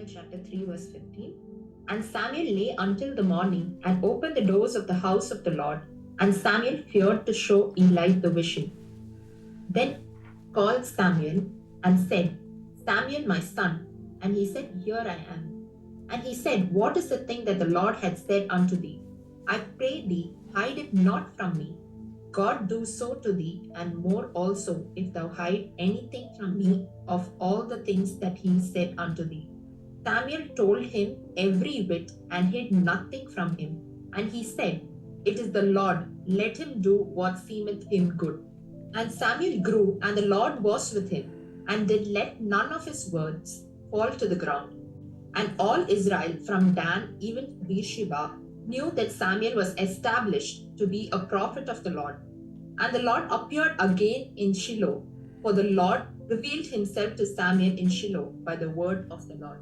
Samuel chapter 3, verse 15. And Samuel lay until the morning and opened the doors of the house of the Lord. And Samuel feared to show Eli the vision. Then called Samuel and said, Samuel, my son. And he said, Here I am. And he said, What is the thing that the Lord had said unto thee? I pray thee, hide it not from me. God do so to thee, and more also, if thou hide anything from me of all the things that he said unto thee. Samuel told him every whit, and hid nothing from him. And he said, It is the Lord, let him do what seemeth him good. And Samuel grew, and the Lord was with him, and did let none of his words fall to the ground. And all Israel, from Dan even to Beersheba, knew that Samuel was established to be a prophet of the Lord. And the Lord appeared again in Shiloh, for the Lord revealed himself to Samuel in Shiloh by the word of the Lord.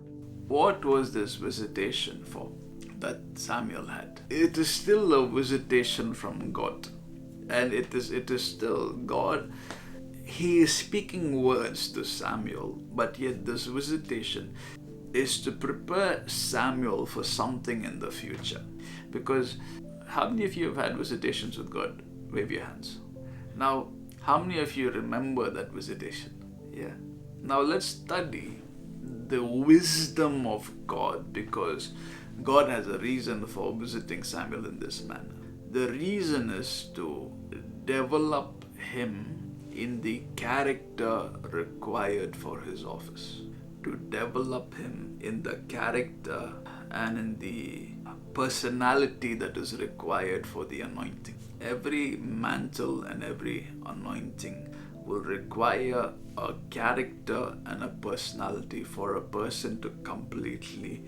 What was this visitation for that Samuel had? It is still a visitation from God. And it is still God. He is speaking words to Samuel, but yet this visitation is to prepare Samuel for something in the future. Because how many of you have had visitations with God? Wave your hands. Now, how many of you remember that visitation? Yeah. Now let's study the wisdom of God, because God has a reason for visiting Samuel in this manner. The reason is to develop him in the character required for his office. To develop him in the character and in the personality that is required for the anointing. Every mantle and every anointing will require a character and a personality for a person to completely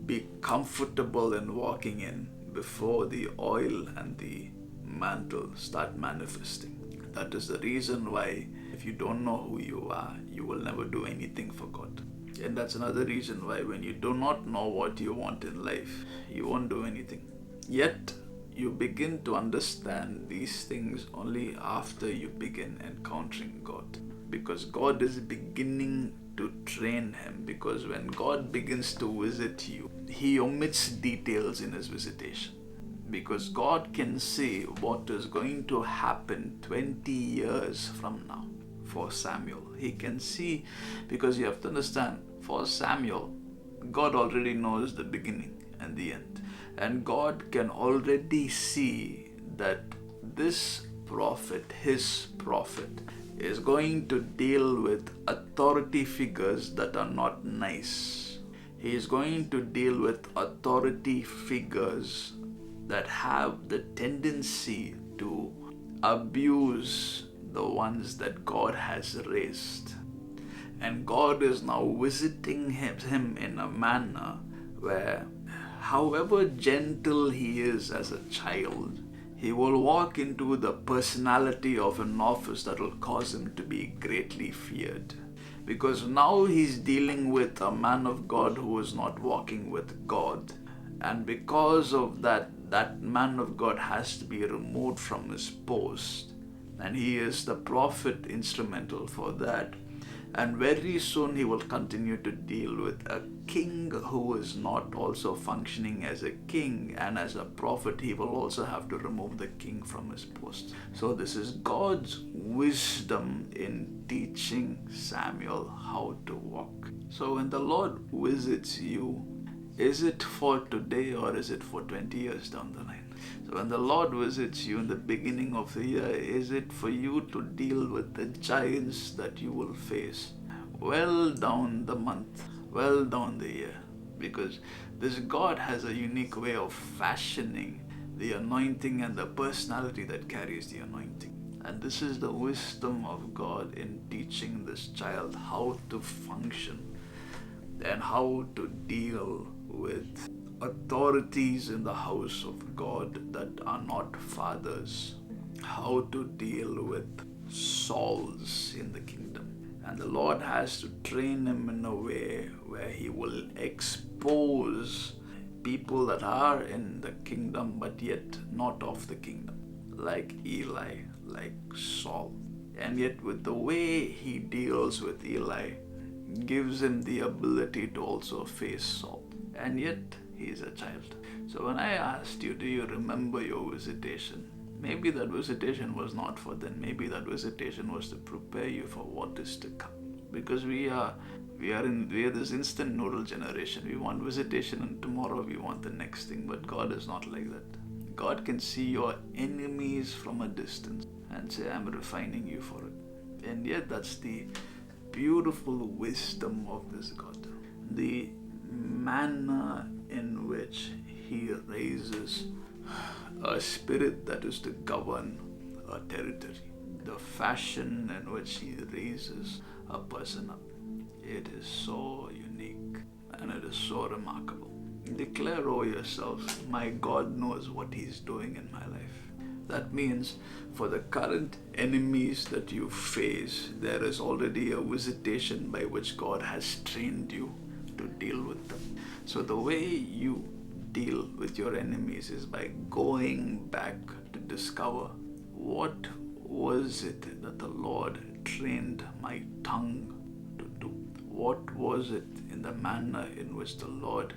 be comfortable in walking in before the oil and the mantle start manifesting. That is the reason why if you don't know who you are, you will never do anything for God. And that's another reason why when you do not know what you want in life, you won't do anything. Yet, you begin to understand these things only after you begin encountering God. Because God is beginning to train him. Because when God begins to visit you, he omits details in his visitation. Because God can see what is going to happen 20 years from now for Samuel. He can see, because you have to understand, for Samuel, God already knows the beginning and the end. And God can already see that this prophet, his prophet, is going to deal with authority figures that are not nice. He is going to deal with authority figures that have the tendency to abuse the ones that God has raised. And God is now visiting him in a manner where, however gentle he is as a child, he will walk into the personality of an office that will cause him to be greatly feared. Because now he's dealing with a man of God who is not walking with God. And because of that, that man of God has to be removed from his post. And he is the prophet instrumental for that. And very soon he will continue to deal with a king who is not also functioning as a king, and as a prophet he will also have to remove the king from his post. So this is God's wisdom in teaching Samuel how to walk. So when the Lord visits you, is it for today or is it for 20 years down the line? So when the Lord visits you in the beginning of the year, is it for you to deal with the giants that you will face well down the month, well down the year? Because this God has a unique way of fashioning the anointing and the personality that carries the anointing. And this is the wisdom of God in teaching this child how to function and how to deal with authorities in the house of God that are not fathers, how to deal with Sauls in the kingdom. And the Lord has to train him in a way where he will expose people that are in the kingdom but yet not of the kingdom, like Eli, like Saul. And yet with the way he deals with Eli, gives him the ability to also face Saul. And yet, he is a child. So when I asked you, do you remember your visitation? Maybe that visitation was not for then. Maybe that visitation was to prepare you for what is to come. Because we are this instant noodle generation. We want visitation and tomorrow we want the next thing. But God is not like that. God can see your enemies from a distance and say, I'm refining you for it. And yet that's the beautiful wisdom of this God. The manner in which he raises a spirit that is to govern a territory. The fashion in which he raises a person up. It is so unique and it is so remarkable. Declare over yourself, my God knows what he's doing in my life. That means for the current enemies that you face, there is already a visitation by which God has trained you to deal with them. So the way you deal with your enemies is by going back to discover what was it that the Lord trained my tongue to do. What was it in the manner in which the Lord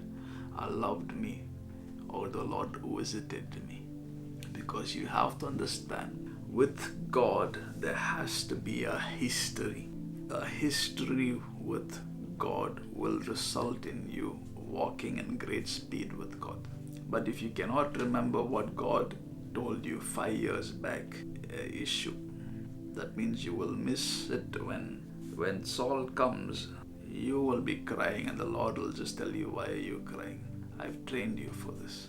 allowed me or the Lord visited me? Because you have to understand, with God there has to be a history. A history with God will result in you walking in great speed with God. But if you cannot remember what God told you 5 years back, issue. That means you will miss it when Saul comes. You will be crying and the Lord will just tell you, why are you crying? I've trained you for this.